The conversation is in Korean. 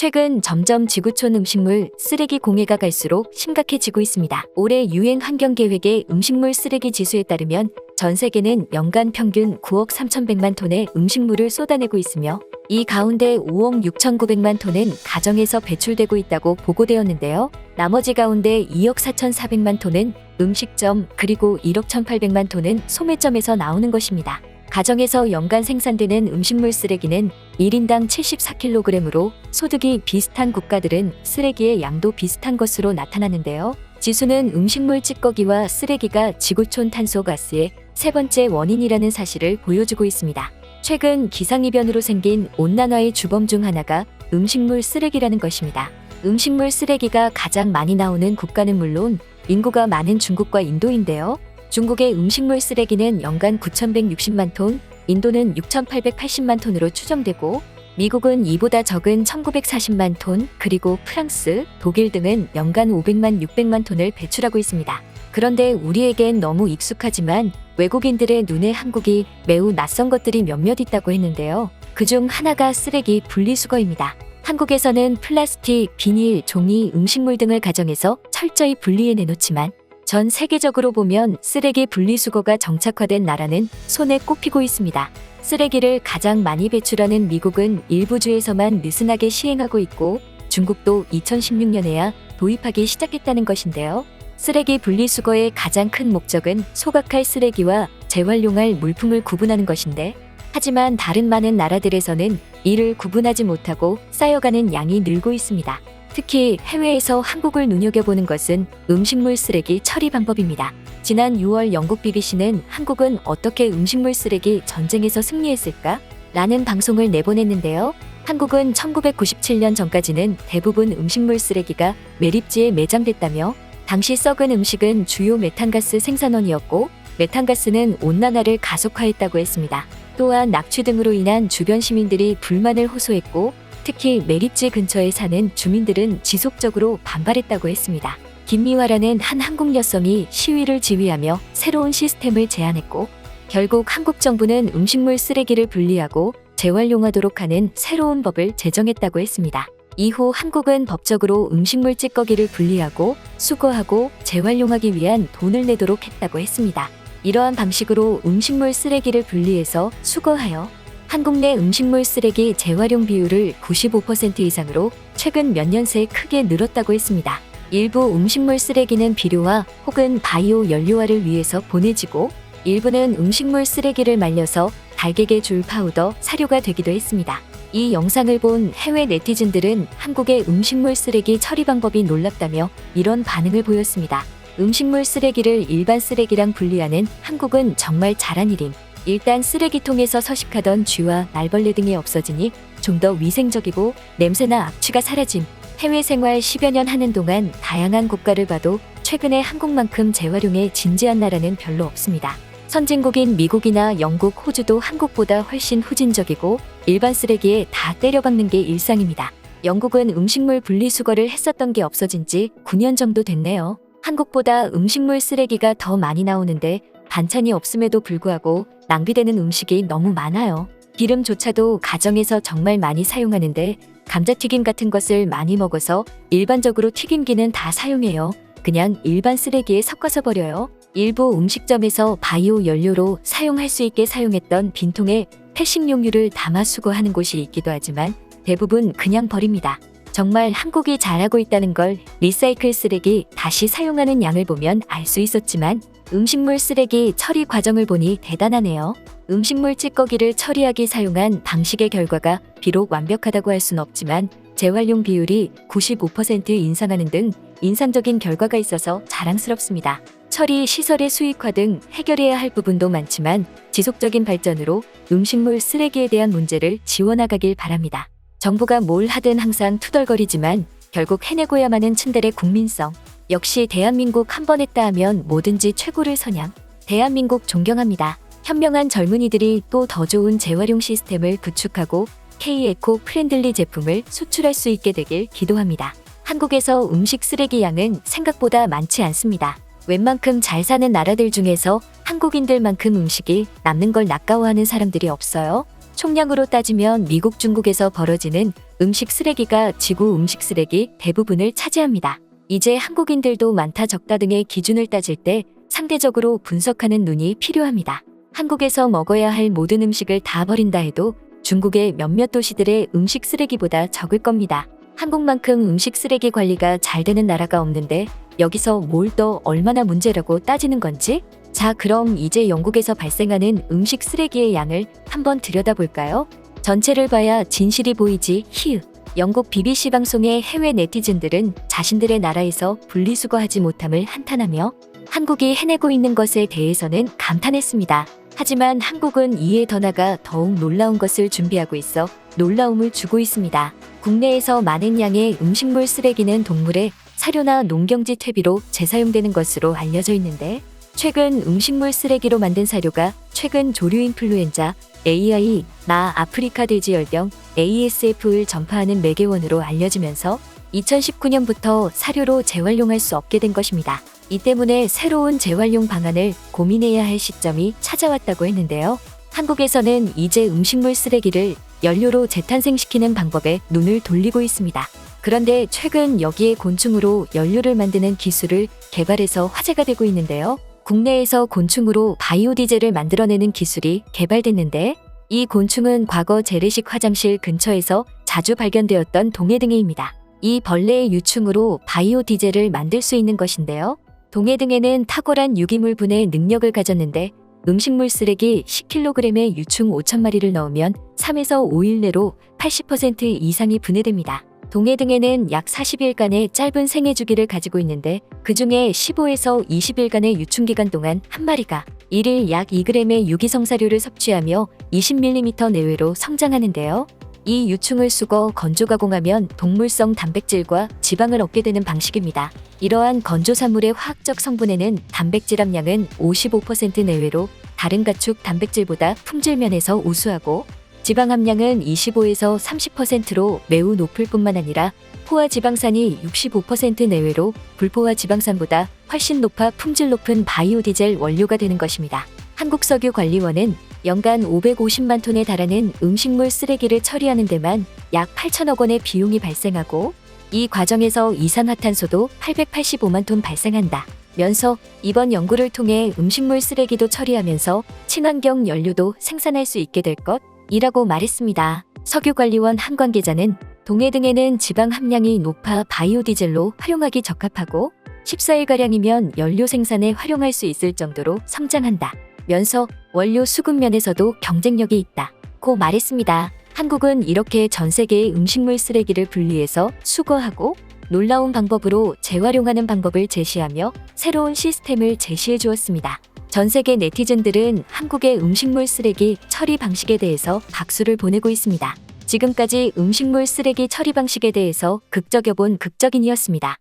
최근 점점 지구촌 음식물 쓰레기 공해가 갈수록 심각해지고 있습니다. 올해 유엔 환경계획의 음식물 쓰레기 지수에 따르면 전 세계는 연간 평균 9억 3,100만 톤의 음식물을 쏟아내고 있으며 이 가운데 5억 6,900만 톤은 가정에서 배출되고 있다고 보고되었는데요. 나머지 가운데 2억 4,400만 톤은 음식점 그리고 1억 1,800만 톤은 소매점에서 나오는 것입니다. 가정에서 연간 생산되는 음식물 쓰레기는 1인당 74kg으로 소득이 비슷한 국가들은 쓰레기의 양도 비슷한 것으로 나타나는데요. 지수는 음식물 찌꺼기와 쓰레기가 지구촌 탄소 가스의 세 번째 원인이라는 사실을 보여주고 있습니다. 최근 기상이변으로 생긴 온난화의 주범 중 하나가 음식물 쓰레기라는 것입니다. 음식물 쓰레기가 가장 많이 나오는 국가는 물론 인구가 많은 중국과 인도인데요. 중국의 음식물 쓰레기는 연간 9,160만 톤, 인도는 6,880만 톤으로 추정되고 미국은 이보다 적은 1,940만 톤, 그리고 프랑스, 독일 등은 연간 500만 600만 톤을 배출하고 있습니다. 그런데 우리에겐 너무 익숙하지만 외국인들의 눈에 한국이 매우 낯선 것들이 몇몇 있다고 했는데요. 그중 하나가 쓰레기 분리수거입니다. 한국에서는 플라스틱, 비닐, 종이, 음식물 등을 가정에서 철저히 분리해 내놓지만 전 세계적으로 보면 쓰레기 분리수거가 정착화된 나라는 손에 꼽히고 있습니다. 쓰레기를 가장 많이 배출하는 미국은 일부 주에서만 느슨하게 시행하고 있고 중국도 2016년에야 도입하기 시작했다는 것인데요. 쓰레기 분리수거의 가장 큰 목적은 소각할 쓰레기와 재활용할 물품을 구분하는 것인데 하지만 다른 많은 나라들에서는 이를 구분하지 못하고 쌓여가는 양이 늘고 있습니다. 특히 해외에서 한국을 눈여겨보는 것은 음식물 쓰레기 처리 방법입니다. 지난 6월 영국 BBC는 한국은 어떻게 음식물 쓰레기 전쟁에서 승리했을까? 라는 방송을 내보냈는데요. 한국은 1997년 전까지는 대부분 음식물 쓰레기가 매립지에 매장됐다며 당시 썩은 음식은 주요 메탄가스 생산원이었고 메탄가스는 온난화를 가속화했다고 했습니다. 또한 낙취 등으로 인한 주변 시민들이 불만을 호소했고 특히 매립지 근처에 사는 주민들은 지속적으로 반발했다고 했습니다. 김미화라는 한 한국 여성이 시위를 지휘하며 새로운 시스템을 제안했고 결국 한국 정부는 음식물 쓰레기를 분리하고 재활용하도록 하는 새로운 법을 제정했다고 했습니다. 이후 한국은 법적으로 음식물 찌꺼기를 분리하고 수거하고 재활용하기 위한 돈을 내도록 했다고 했습니다. 이러한 방식으로 음식물 쓰레기를 분리해서 수거하여 한국 내 음식물 쓰레기 재활용 비율을 95% 이상으로 최근 몇 년 새 크게 늘었다고 했습니다. 일부 음식물 쓰레기는 비료화 혹은 바이오 연료화를 위해서 보내지고 일부는 음식물 쓰레기를 말려서 닭에게 줄 파우더, 사료가 되기도 했습니다. 이 영상을 본 해외 네티즌들은 한국의 음식물 쓰레기 처리 방법이 놀랍다며 이런 반응을 보였습니다. 음식물 쓰레기를 일반 쓰레기랑 분리하는 한국은 정말 잘한 일임. 일단 쓰레기통에서 서식하던 쥐와 날벌레 등이 없어지니 좀 더 위생적이고 냄새나 악취가 사라짐. 해외 생활 10여 년 하는 동안 다양한 국가를 봐도 최근에 한국만큼 재활용에 진지한 나라는 별로 없습니다. 선진국인 미국이나 영국, 호주도 한국보다 훨씬 후진적이고 일반 쓰레기에 다 때려박는 게 일상입니다. 영국은 음식물 분리수거를 했었던 게 없어진 지 9년 정도 됐네요. 한국보다 음식물 쓰레기가 더 많이 나오는데 반찬이 없음에도 불구하고 낭비되는 음식이 너무 많아요. 기름조차도 가정에서 정말 많이 사용하는데 감자튀김 같은 것을 많이 먹어서 일반적으로 튀김기는 다 사용해요. 그냥 일반 쓰레기에 섞어서 버려요. 일부 음식점에서 바이오 연료로 사용할 수 있게 사용했던 빈통에 폐식용유를 담아 수거하는 곳이 있기도 하지만 대부분 그냥 버립니다. 정말 한국이 잘하고 있다는 걸 리사이클 쓰레기 다시 사용하는 양을 보면 알 수 있었지만 음식물 쓰레기 처리 과정을 보니 대단하네요. 음식물 찌꺼기를 처리하기 사용한 방식의 결과가 비록 완벽하다고 할 순 없지만 재활용 비율이 95% 인상하는 등 인상적인 결과가 있어서 자랑스럽습니다. 처리 시설의 수익화 등 해결해야 할 부분도 많지만 지속적인 발전으로 음식물 쓰레기에 대한 문제를 지워나가길 바랍니다. 정부가 뭘 하든 항상 투덜거리지만 결국 해내고야만 은 츤데레 국민성. 역시 대한민국 한 번 했다 하면 뭐든지 최고를 선양. 대한민국 존경합니다. 현명한 젊은이들이 또 더 좋은 재활용 시스템을 구축하고 K-에코 프렌들리 제품을 수출할 수 있게 되길 기도합니다. 한국에서 음식 쓰레기 양은 생각보다 많지 않습니다. 웬만큼 잘 사는 나라들 중에서 한국인들만큼 음식이 남는 걸 아까워하는 사람들이 없어요. 총량으로 따지면 미국, 중국에서 벌어지는 음식 쓰레기가 지구 음식 쓰레기 대부분을 차지합니다. 이제 한국인들도 많다 적다 등의 기준을 따질 때 상대적으로 분석하는 눈이 필요합니다. 한국에서 먹어야 할 모든 음식을 다 버린다 해도 중국의 몇몇 도시들의 음식 쓰레기보다 적을 겁니다. 한국만큼 음식 쓰레기 관리가 잘 되는 나라가 없는데 여기서 뭘 또 얼마나 문제라고 따지는 건지? 자, 그럼 이제 영국에서 발생하는 음식 쓰레기의 양을 한번 들여다볼까요? 전체를 봐야 진실이 보이지. 히읗. 영국 BBC 방송의 해외 네티즌들은 자신들의 나라에서 분리수거하지 못함을 한탄하며 한국이 해내고 있는 것에 대해서는 감탄했습니다. 하지만 한국은 이에 더 나아가 더욱 놀라운 것을 준비하고 있어 놀라움을 주고 있습니다. 국내에서 많은 양의 음식물 쓰레기는 동물의 사료나 농경지 퇴비로 재사용되는 것으로 알려져 있는데 최근 음식물 쓰레기로 만든 사료가 최근 조류 인플루엔자, AI, 나 아프리카 돼지열병, ASF를 전파하는 매개원으로 알려지면서 2019년부터 사료로 재활용할 수 없게 된 것입니다. 이 때문에 새로운 재활용 방안을 고민해야 할 시점이 찾아왔다고 했는데요. 한국에서는 이제 음식물 쓰레기를 연료로 재탄생시키는 방법에 눈을 돌리고 있습니다. 그런데 최근 여기에 곤충으로 연료를 만드는 기술을 개발해서 화제가 되고 있는데요. 국내에서 곤충으로 바이오디젤을 만들어내는 기술이 개발됐는데 이 곤충은 과거 재래식 화장실 근처에서 자주 발견되었던 동해등에입니다. 이 벌레의 유충으로 바이오디젤을 만들 수 있는 것인데요. 동해등에는 탁월한 유기물 분해 능력을 가졌는데 음식물 쓰레기 10kg에 유충 5,000마리를 넣으면 3에서 5일 내로 80% 이상이 분해됩니다. 동해등에는 약 40일간의 짧은 생애 주기를 가지고 있는데 그 중에 15에서 20일간의 유충기간 동안 한 마리가 1일 약 2g의 유기성사료를 섭취하며 20mm 내외로 성장하는데요. 이 유충을 수거 건조 가공하면 동물성 단백질과 지방을 얻게 되는 방식입니다. 이러한 건조산물의 화학적 성분에는 단백질 함량은 55% 내외로 다른 가축 단백질보다 품질 면에서 우수하고 지방 함량은 25에서 30%로 매우 높을 뿐만 아니라 포화 지방산이 65% 내외로 불포화 지방산보다 훨씬 높아 품질 높은 바이오디젤 원료가 되는 것입니다. 한국석유관리원은 연간 550만 톤에 달하는 음식물 쓰레기를 처리하는 데만 약 8천억 원의 비용이 발생하고 이 과정에서 이산화탄소도 885만 톤 발생한다. 면서 이번 연구를 통해 음식물 쓰레기도 처리하면서 친환경 연료도 생산할 수 있게 될 것이라고 말했습니다. 석유관리원 한 관계자는 동해등에는 지방 함량이 높아 바이오디젤로 활용하기 적합하고 14일가량이면 연료 생산에 활용할 수 있을 정도로 성장한다. 면서 원료 수급 면에서도 경쟁력이 있다. 고 말했습니다. 한국은 이렇게 전 세계의 음식물 쓰레기를 분리해서 수거하고 놀라운 방법으로 재활용하는 방법을 제시하며 새로운 시스템을 제시해 주었습니다. 전 세계 네티즌들은 한국의 음식물 쓰레기 처리 방식에 대해서 박수를 보내고 있습니다. 지금까지 음식물 쓰레기 처리 방식에 대해서 극적여본 극적인이었습니다.